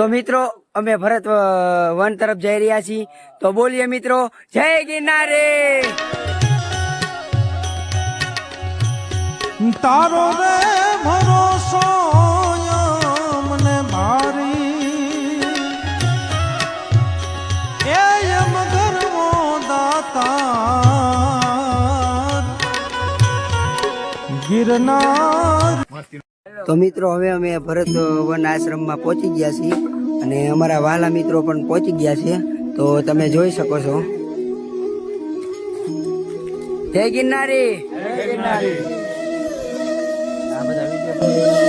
તો મિત્રો અમે ભરત વન તરફ જઈ રહ્યા છીએ, તો બોલીએ મિત્રો જય ગિરનારી। તારો રે ભરોસો મને ભારી એમ ગરવો દાતા ગિરનાર। તો મિત્રો હવે અમે ભરત વન આશ્રમમાં પહોંચી ગયા છીએ અને અમારા વાલા મિત્રો પણ પહોંચી ગયા છે, તો તમે જોઈ શકો છો। જય ગિરનારી। જય ગિરનારી। આ બધા વિડીયો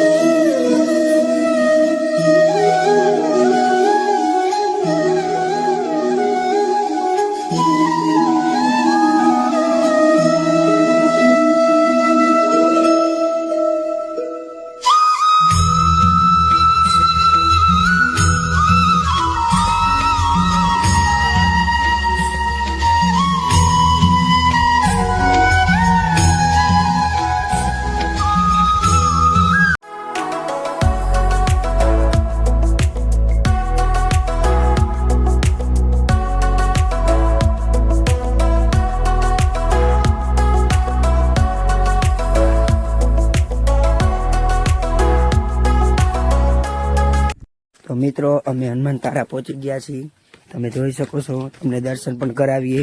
તો મિત્રો અમે હનુમાન તારા પહોંચી ગયા છીએ, તમે જોઈ શકો છો, તમને દર્શન પણ કરાવીએ।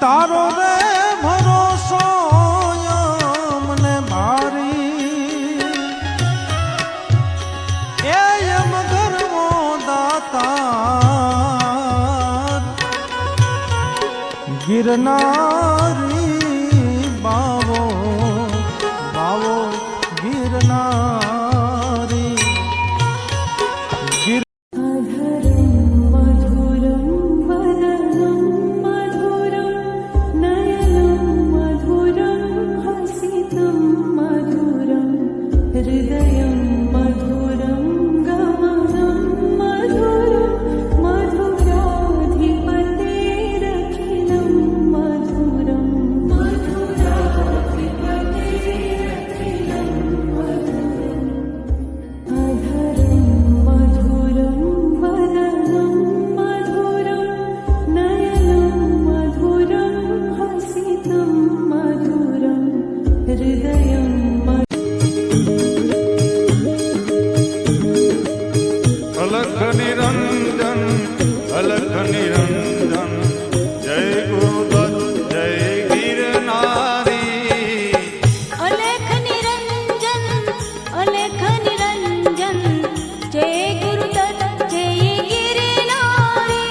તારો રે ભરોસો મને ભારી એમ ગરવો દાતા ગિરનાર।